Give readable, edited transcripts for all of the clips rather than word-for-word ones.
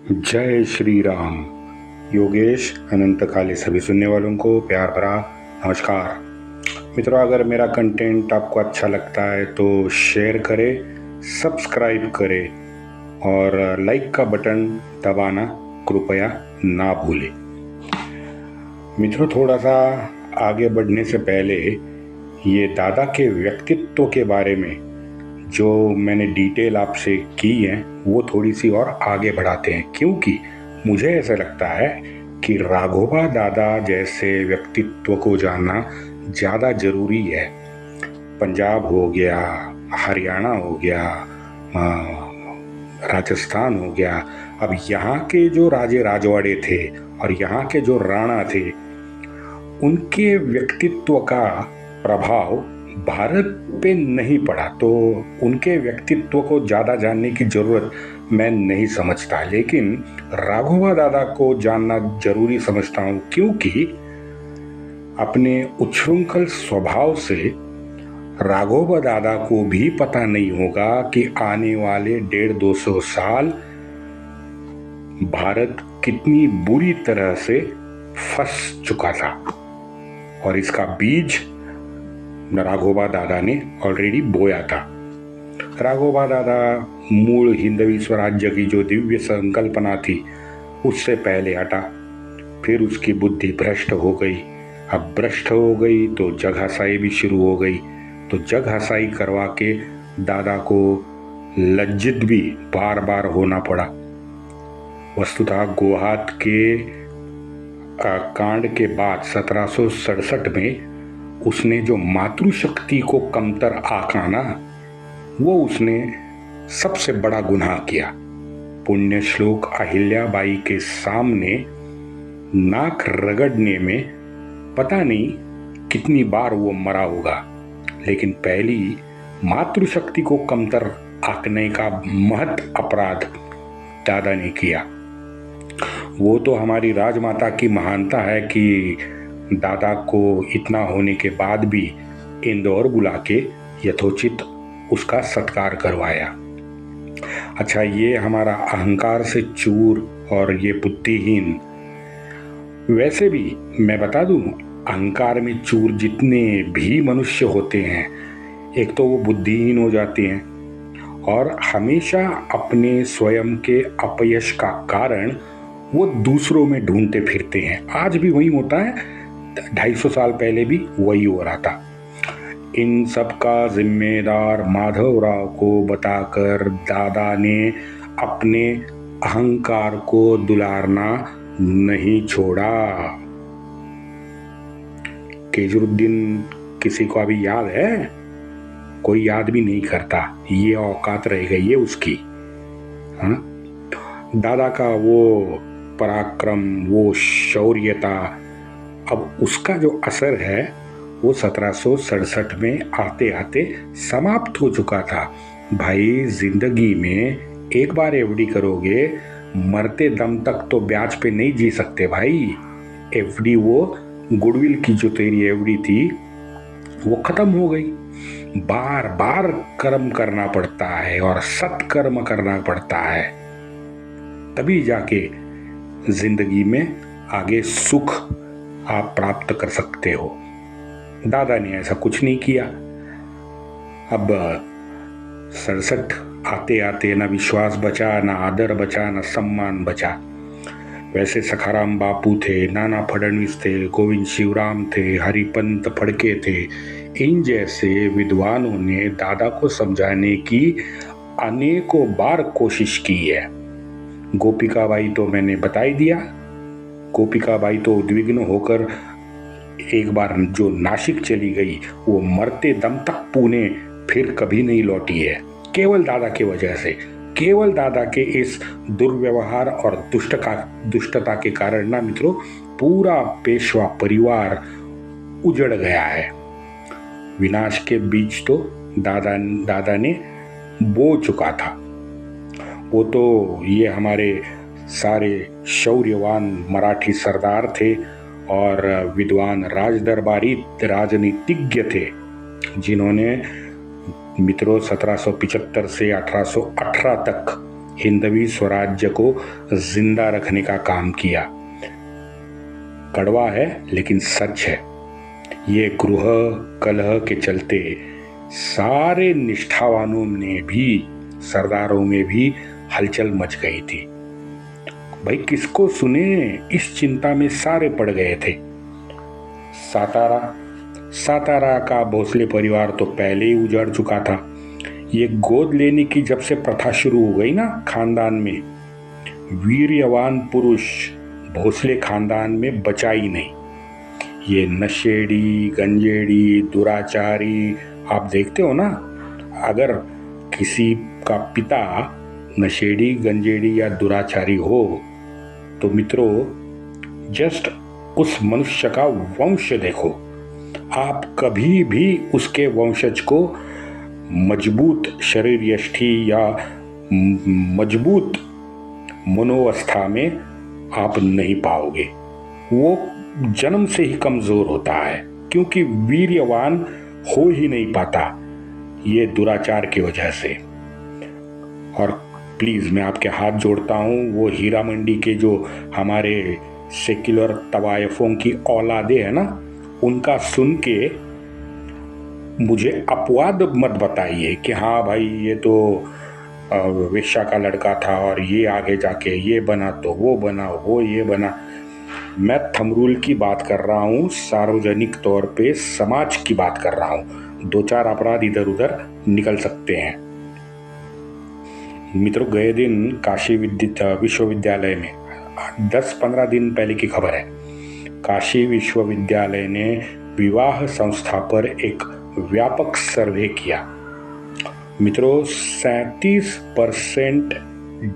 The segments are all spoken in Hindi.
जय श्री राम। योगेश अनंत काले सभी सुनने वालों को प्यार भरा नमस्कार। मित्रों, अगर मेरा कंटेंट आपको अच्छा लगता है तो शेयर करें, सब्सक्राइब करें और लाइक का बटन दबाना कृपया ना भूलें। मित्रों, थोड़ा सा आगे बढ़ने से पहले ये दादा के व्यक्तित्व के बारे में जो मैंने डिटेल आपसे की है वो थोड़ी सी और आगे बढ़ाते हैं, क्योंकि मुझे ऐसा लगता है कि राघोबा दादा जैसे व्यक्तित्व को जानना ज़्यादा ज़रूरी है। पंजाब हो गया, हरियाणा हो गया, राजस्थान हो गया, अब यहाँ के जो राजे राजवाड़े थे और यहाँ के जो राणा थे, उनके व्यक्तित्व का प्रभाव भारत पे नहीं पड़ा, तो उनके व्यक्तित्व को ज़्यादा जानने की ज़रूरत मैं नहीं समझता। लेकिन राघोबा दादा को जानना ज़रूरी समझता हूँ, क्योंकि अपने उच्छृंखल स्वभाव से राघोबा दादा को भी पता नहीं होगा कि आने वाले 150-200 साल भारत कितनी बुरी तरह से फंस चुका था, और इसका बीज राघोबा दादा ने ऑलरेडी बोया था। राघोबा दादा मूल हिंदवी स्वराज्य की जो दिव्य संकल्पना थी उससे पहले हटा, फिर उसकी बुद्धि भ्रष्ट हो गई। अब भ्रष्ट हो गई तो जगहसाई भी शुरू हो गई, तो जगहसाई करवा के दादा को लज्जित भी बार बार होना पड़ा। वस्तुतः गोहात के कांड के बाद 1767 में उसने जो मातृशक्ति को कमतर आंका ना, वो उसने सबसे बड़ा गुनाह किया। पुण्य श्लोक अहिल्याबाई के सामने नाक रगड़ने में पता नहीं कितनी बार वो मरा होगा, लेकिन पहली मातृशक्ति को कमतर आंकने का महत अपराध दादा ने किया। वो तो हमारी राजमाता की महानता है कि दादा को इतना होने के बाद भी इंदौर बुला के यथोचित उसका सत्कार करवाया। अच्छा, ये हमारा अहंकार से चूर और ये बुद्धिहीन, वैसे भी मैं बता दूं, अहंकार में चूर जितने भी मनुष्य होते हैं, एक तो वो बुद्धिहीन हो जाते हैं और हमेशा अपने स्वयं के अपयश का कारण वो दूसरों में ढूंढते फिरते हैं। आज भी वही होता है, 250 साल पहले भी वही हो रहा था। इन सब का जिम्मेदार माधवराव को बताकर दादा ने अपने अहंकार को दुलारना नहीं छोड़ा। केजरुद्दीन किसी को अभी याद है? कोई याद भी नहीं करता। ये औकात रह गई है उसकी। हाँ? दादा का वो पराक्रम, वो शौर्यता, अब उसका जो असर है वो 1767 में आते आते समाप्त हो चुका था। भाई, जिंदगी में एक बार एफडी करोगे, मरते दम तक तो ब्याज पे नहीं जी सकते भाई। एफडी, वो गुडविल की जो तेरी एफडी थी वो खत्म हो गई। बार बार कर्म करना पड़ता है और सत्कर्म करना पड़ता है, तभी जाके जिंदगी में आगे सुख आप प्राप्त कर सकते हो। दादा ने ऐसा कुछ नहीं किया। अब 67 आते आते ना विश्वास बचा, ना आदर बचा, ना सम्मान बचा। वैसे सखाराम बापू थे, नाना फडणवीस थे, गोविंद शिवराम थे, हरिपंत फड़के थे। इन जैसे विद्वानों ने दादा को समझाने की अनेकों बार कोशिश की है। गोपिकाबाई तो मैंने बता ही दिया। गोपिकाबाई तो उद्विग्न होकर एक बार जो नासिक चली गई, वो मरते दम तक पुणे फिर कभी नहीं लौटी है, केवल दादा की वजह से। केवल दादा के इस दुर्व्यवहार और दुष्टता के कारण ना मित्रों, पूरा पेशवा परिवार उजड़ गया है। विनाश के बीज तो दादा ने बो चुका था। वो तो ये हमारे सारे शौर्यवान मराठी सरदार थे और विद्वान राजदरबारी राजनीतिज्ञ थे, जिन्होंने मित्रों 1775 से 1818 तक हिंदवी स्वराज्य को जिंदा रखने का काम किया। कड़वा है लेकिन सच है। ये गृह कलह के चलते सारे निष्ठावानों ने भी, सरदारों में भी हलचल मच गई थी। भाई किसको सुने, इस चिंता में सारे पड़ गए थे। सातारा का भोसले परिवार तो पहले ही उजड़ चुका था। ये गोद लेने की जब से प्रथा शुरू हो गई ना खानदान में, वीर्यवान पुरुष भोसले खानदान में बचा ही नहीं। ये नशेड़ी, गंजेड़ी, दुराचारी, आप देखते हो ना, अगर किसी का पिता नशेड़ी, गंजेड़ी या दुराचारी हो तो मित्रों जस्ट उस मनुष्य का वंश देखो। आप कभी भी उसके वंशज को मजबूत शरीर यष्टि या मजबूत मनोवस्था में आप नहीं पाओगे। वो जन्म से ही कमजोर होता है, क्योंकि वीर्यवान हो ही नहीं पाता ये दुराचार की वजह से। और प्लीज मैं आपके हाथ जोड़ता हूँ, वो हीरा मंडी के जो हमारे सेक्युलर तवायफों की औलादे है ना, उनका सुन के मुझे अपवाद मत बताइए कि हाँ भाई ये तो वेश्या का लड़का था और ये आगे जाके ये बना तो वो बना, वो ये बना। मैं थमरूल की बात कर रहा हूँ, सार्वजनिक तौर पे समाज की बात कर रहा हूँ। 2-4 अपराध इधर उधर निकल सकते हैं। मित्रों गए दिन काशी विश्वविद्यालय में 10-15 दिन पहले की खबर है, काशी विश्वविद्यालय ने विवाह संस्था पर एक व्यापक सर्वे किया। मित्रों 37%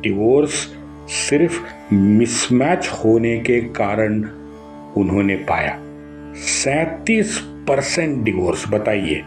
डिवोर्स सिर्फ मिसमैच होने के कारण उन्होंने पाया। 37% डिवोर्स, बताइए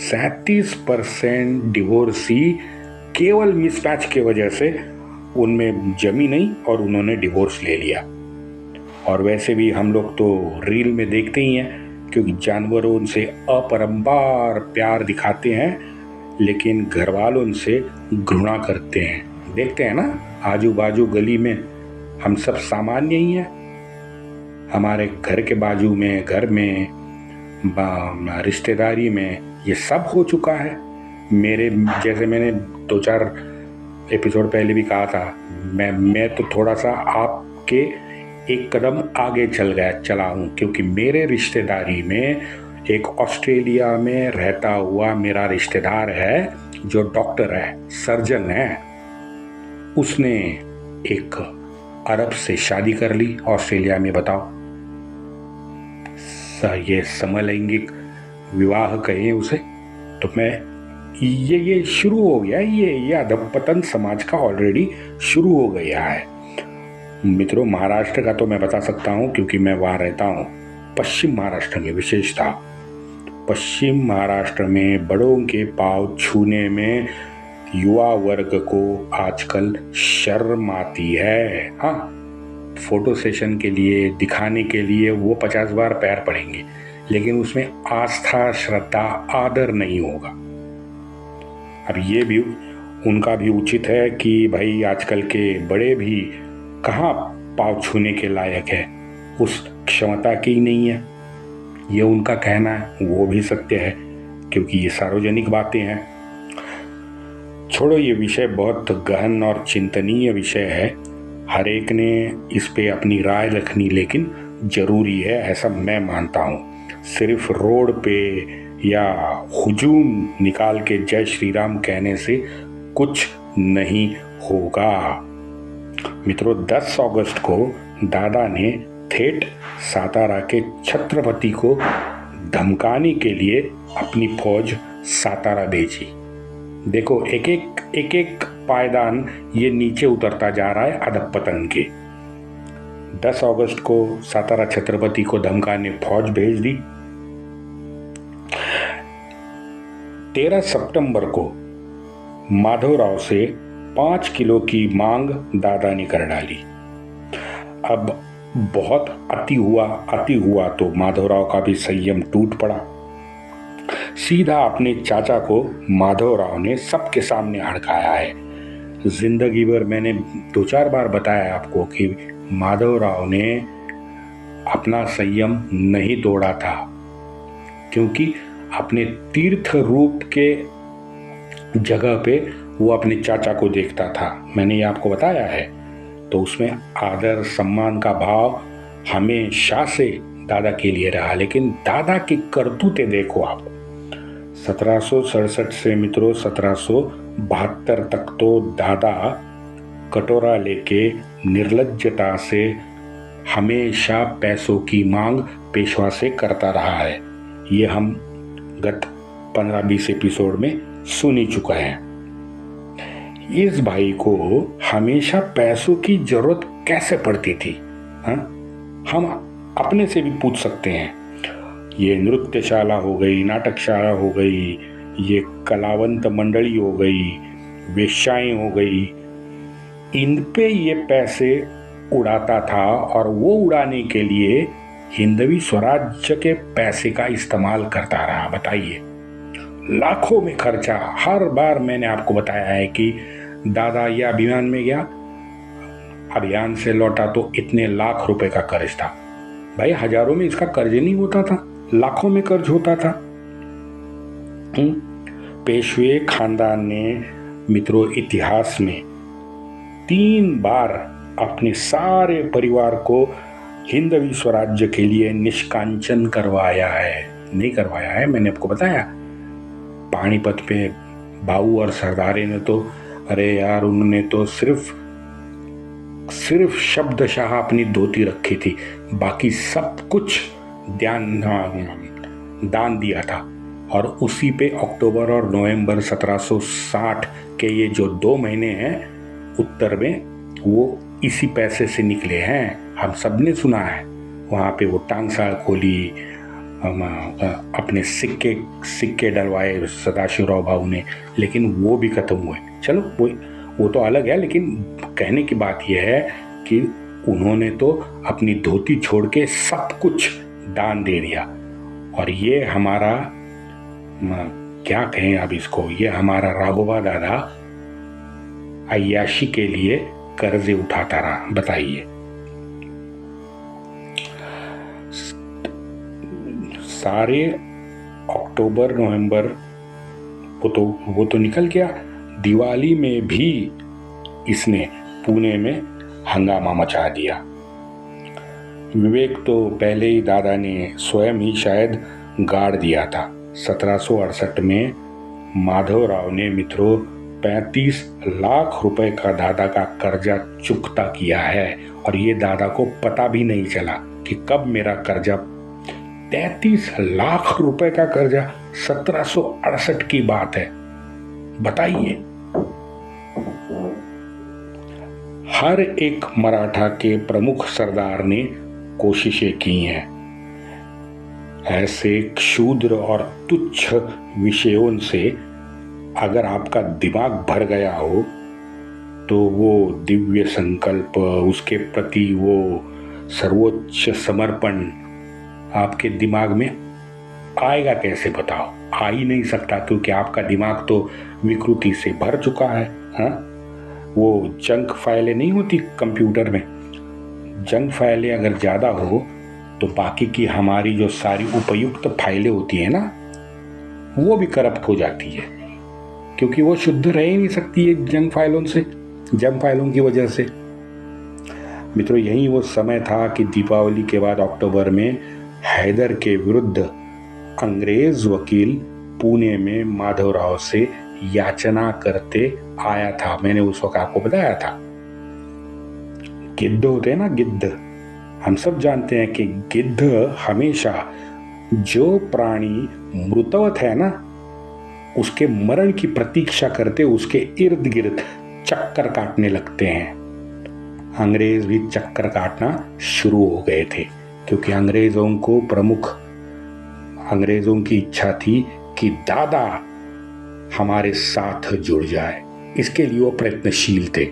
37% डिवोर्सी केवल मिसमैच के वजह से उनमें जमी नहीं और उन्होंने डिवोर्स ले लिया। और वैसे भी हम लोग तो रील में देखते ही हैं, क्योंकि जानवरों उनसे अपरंपार प्यार दिखाते हैं लेकिन घर वालों उनसे घृणा करते हैं। देखते हैं ना आजू बाजू गली में, हम सब सामान्य ही हैं। हमारे घर के बाजू में, घर में, रिश्तेदारी में ये सब हो चुका है। मेरे जैसे मैंने 2-4 एपिसोड पहले भी कहा था, मैं तो थोड़ा सा आपके एक कदम आगे चला हूँ, क्योंकि मेरे रिश्तेदारी में एक ऑस्ट्रेलिया में रहता हुआ मेरा रिश्तेदार है जो डॉक्टर है, सर्जन है। उसने एक अरब से शादी कर ली ऑस्ट्रेलिया में। बताओ, ये समलैंगिक विवाह कहें उसे। तो मैं ये शुरू हो गया, ये अधपतन समाज का ऑलरेडी शुरू हो गया है। मित्रों महाराष्ट्र का तो मैं बता सकता हूँ क्योंकि मैं वहाँ रहता हूँ। पश्चिम महाराष्ट्र में विशेषता, पश्चिम महाराष्ट्र में बड़ों के पांव छूने में युवा वर्ग को आजकल शर्म आती है। हाँ, फोटो सेशन के लिए, दिखाने के लिए वो 50 बार पैर पड़ेंगे, लेकिन उसमें आस्था, श्रद्धा, आदर नहीं होगा। अब ये भी उनका भी उचित है कि भाई आजकल के बड़े भी कहाँ पाँव छूने के लायक है, उस क्षमता की नहीं है। ये उनका कहना है, वो भी सत्य है, क्योंकि ये सार्वजनिक बातें हैं। छोड़ो, ये विषय बहुत गहन और चिंतनीय विषय है। हर एक ने इस पे अपनी राय रखनी लेकिन जरूरी है, ऐसा मैं मानता हूँ। सिर्फ रोड पे या हुजूम निकाल के जय श्री राम कहने से कुछ नहीं होगा। मित्रों 10 अगस्त को दादा ने ठेठ सातारा के छत्रपति को धमकाने के लिए अपनी फौज सातारा भेजी। देखो एक एक पायदान ये नीचे उतरता जा रहा है अधपतन के। 10 अगस्त को सातारा छत्रपति को धमकाने फौज भेज दी। 13 सितंबर को माधवराव से 5 किलो की मांग दादा ने कर डाली। अब बहुत अति हुआ तो माधवराव का भी संयम टूट पड़ा। सीधा अपने चाचा को माधवराव ने सबके सामने हड़काया है। जिंदगी भर मैंने 2-4 बार बताया आपको कि माधवराव ने अपना संयम नहीं तोड़ा था, क्योंकि अपने तीर्थ रूप के जगह पे वो अपने चाचा को देखता था। मैंने ये आपको बताया है। तो उसमें आदर सम्मान का भाव हमेशा से दादा के लिए रहा। लेकिन दादा की करतूतें देखो आप। 1767 से मित्रों 1772 तक तो दादा कटोरा लेके निर्लज्जता से हमेशा पैसों की मांग पेशवा से करता रहा है। ये हम गत 15-20 एपिसोड में सुन ही चुका है। इस भाई को हमेशा पैसों की जरूरत कैसे पड़ती थी, हाँ? हम अपने से भी पूछ सकते हैं। ये नृत्यशाला हो गई, नाटकशाला हो गई, ये कलावंत मंडली हो गई, वेश्याएं हो गई, इन पे ये पैसे उड़ाता था और वो उड़ाने के लिए हिंदवी स्वराज्य के पैसे का इस्तेमाल करता रहा। बताइए, लाखों में खर्चा। हर बार मैंने आपको बताया है कि दादा ये अभियान में गया, अभियान से लौटा तो इतने लाख रुपए का कर्ज था। भाई हजारों में इसका कर्ज नहीं होता था, लाखों में कर्ज होता था। पेशवे खानदान ने मित्रों इतिहास में 3 बार अपने सारे परिवार को हिंदवी स्वराज्य के लिए निष्कांचन करवाया है। नहीं करवाया है, मैंने आपको बताया। पानीपत पे बाऊ और सरदारे ने तो अरे यार उन्होंने तो सिर्फ शब्दशाह अपनी धोती रखी थी, बाकी सब कुछ दान दिया था। और उसी पे अक्टूबर और नवंबर 1760 के ये जो 2 महीने हैं उत्तर में, वो इसी पैसे से निकले हैं। हम सब ने सुना है। वहाँ पे वो टांगसाल खोली, अपने सिक्के डलवाए सदाशिवराव भाऊ ने, लेकिन वो भी खत्म हुए। चलो वो तो अलग है, लेकिन कहने की बात यह है कि उन्होंने तो अपनी धोती छोड़ के सब कुछ दान दे दिया। और ये हमारा क्या कहें अब इसको, ये हमारा राघोबा दादा अय्याशी के लिए कर्जे उठाता रहा। बताइए, सारे अक्टूबर नवंबर वो तो निकल गया। दिवाली में भी इसने पुणे में हंगामा मचा दिया। विवेक तो पहले ही दादा ने स्वयं ही शायद गाड़ दिया था। 1768 में माधवराव ने मित्रों 35 लाख रुपए का दादा का कर्जा चुकता किया है। और ये दादा को पता भी नहीं चला कि कब मेरा कर्जा 33 लाख रुपए का कर्जा 1768 की बात है। बताइए, हर एक मराठा के प्रमुख सरदार ने कोशिशें की हैं। ऐसे क्षुद्र और तुच्छ विषयों से अगर आपका दिमाग भर गया हो तो वो दिव्य संकल्प, उसके प्रति वो सर्वोच्च समर्पण आपके दिमाग में आएगा कैसे? बताओ, आ ही नहीं सकता, क्योंकि आपका दिमाग तो विकृति से भर चुका है। हाँ, वो जंक फाइलें नहीं होती कंप्यूटर में, जंक फाइलें अगर ज़्यादा हो तो बाकी की हमारी जो सारी उपयुक्त फाइलें होती है ना, वो भी करप्ट हो जाती है, क्योंकि वो शुद्ध रह ही नहीं सकती है जंक फाइलों की वजह से। मित्रों, यही वो समय था कि दीपावली के बाद अक्टूबर में हैदर के विरुद्ध अंग्रेज वकील पुणे में माधवराव से याचना करते आया था। मैंने उस वक्त आपको बताया था, गिद्ध होते हैं ना, गिद्ध। हम सब जानते हैं कि गिद्ध हमेशा जो प्राणी मृतवत है ना, उसके मरण की प्रतीक्षा करते उसके इर्द गिर्द चक्कर काटने लगते हैं। अंग्रेज भी चक्कर काटना शुरू हो गए थे, क्योंकि अंग्रेजों की इच्छा थी कि दादा हमारे साथ जुड़ जाए। इसके लिए वो प्रयत्नशील थे।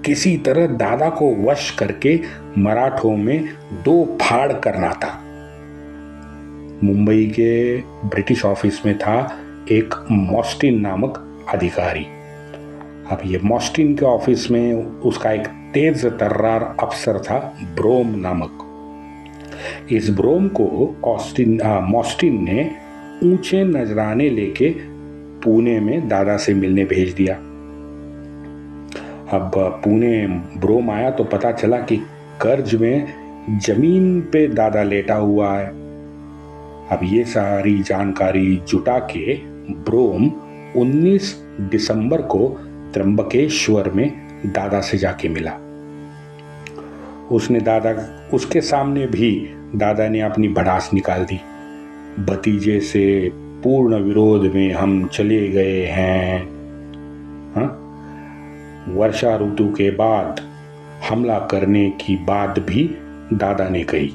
किसी तरह दादा को वश करके मराठों में 2 फाड़ करना था। मुंबई के ब्रिटिश ऑफिस में था एक मॉस्टिन नामक अधिकारी। अब ये मॉस्टिन के ऑफिस में उसका एक तेज तर्रार अफसर था, ब्रोम नामक। इस ब्रोम को मॉस्टिन ने ऊंचे नजराने लेके पुणे में दादा से मिलने भेज दिया। अब पुणे ब्रोम आया तो पता चला कि कर्ज में जमीन पे दादा लेटा हुआ है। अब ये सारी जानकारी जुटा के ब्रोम 19 दिसंबर को त्र्यंबकेश्वर में दादा से जाके मिला। उसके सामने भी दादा ने अपनी भड़ास निकाल दी। भतीजे से पूर्ण विरोध में हम चले गए हैं। हाँ? वर्षा ऋतु के बाद हमला करने की बात भी दादा ने कही।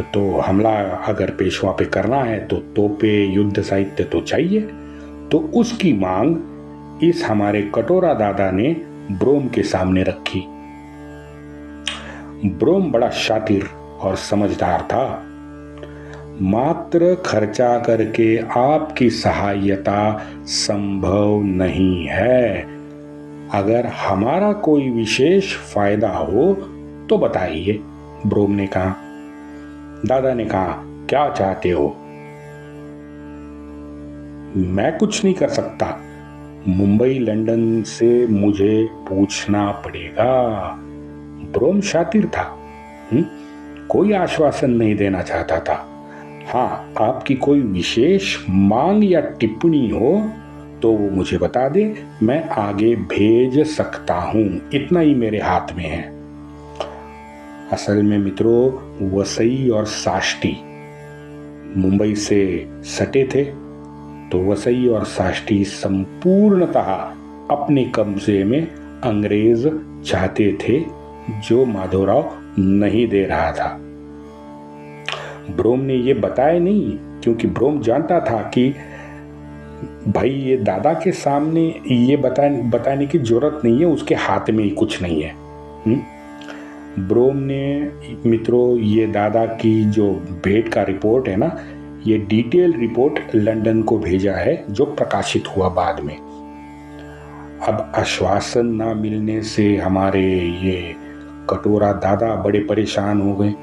तो हमला अगर पेशवा पे करना है तो तोपे, युद्ध साहित्य तो चाहिए। तो उसकी मांग इस हमारे कटोरा दादा ने ब्रोम के सामने रखी। ब्रोम बड़ा शातिर और समझदार था। मात्र खर्चा करके आपकी सहायता संभव नहीं है। अगर हमारा कोई विशेष फायदा हो तो बताइए, ब्रोम ने कहा। दादा ने कहा, क्या चाहते हो? मैं कुछ नहीं कर सकता। मुंबई लंदन से मुझे पूछना पड़ेगा। ब्रोम शातिर था। कोई आश्वासन नहीं देना चाहता था। हाँ, आपकी कोई विशेष मांग या टिप्पणी हो तो वो मुझे बता दे, मैं आगे भेज सकता हूं। इतना ही मेरे हाथ में है। असल में मित्रों, वसई और साष्टी मुंबई से सटे थे, तो वसई और साष्टी संपूर्णतः अपने कब्जे में अंग्रेज चाहते थे, जो माधवराव नहीं दे रहा था। ब्रोम ने ये बताया नहीं, क्योंकि ब्रोम जानता था कि भाई ये दादा के सामने ये बताने की जरूरत नहीं है, उसके हाथ में ही कुछ नहीं है। ब्रोम ने मित्रों ये दादा की जो भेंट का रिपोर्ट है ना, ये डिटेल रिपोर्ट लंदन को भेजा है, जो प्रकाशित हुआ बाद में। अब आश्वासन ना मिलने से हमारे ये कटोरा दादा बड़े परेशान हो गए।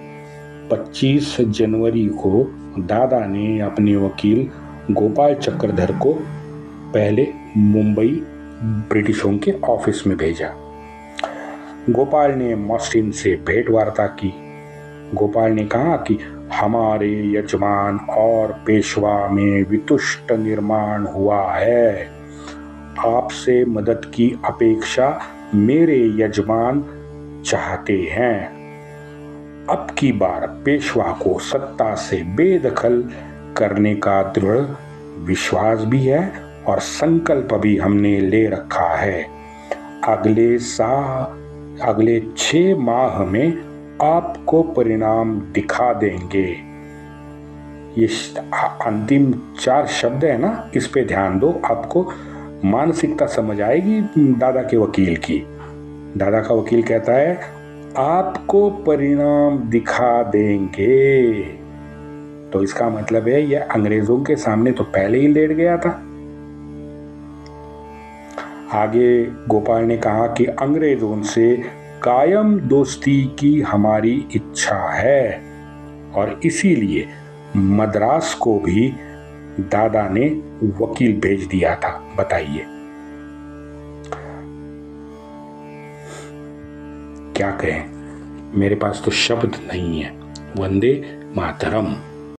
25 जनवरी को दादा ने अपने वकील गोपाल चक्रधर को पहले मुंबई ब्रिटिशों के ऑफिस में भेजा। गोपाल ने मॉस्टिन से भेंट वार्ता की। गोपाल ने कहा कि हमारे यजमान और पेशवा में वितुष्ट निर्माण हुआ है। आपसे मदद की अपेक्षा मेरे यजमान चाहते हैं। अब की बार पेशवा को सत्ता से बेदखल करने का दृढ़ विश्वास भी है और संकल्प भी हमने ले रखा है। अगले 6 माह में आपको परिणाम दिखा देंगे। ये अंतिम 4 शब्द है ना, इस पे ध्यान दो, आपको मानसिकता समझ आएगी दादा के वकील की। दादा का वकील कहता है, आपको परिणाम दिखा देंगे। तो इसका मतलब है यह अंग्रेजों के सामने तो पहले ही लेट गया था। आगे गोपाल ने कहा कि अंग्रेजों से कायम दोस्ती की हमारी इच्छा है और इसीलिए मद्रास को भी दादा ने वकील भेज दिया था। बताइए क्या कहें, मेरे पास तो शब्द नहीं है। वंदे मातरम।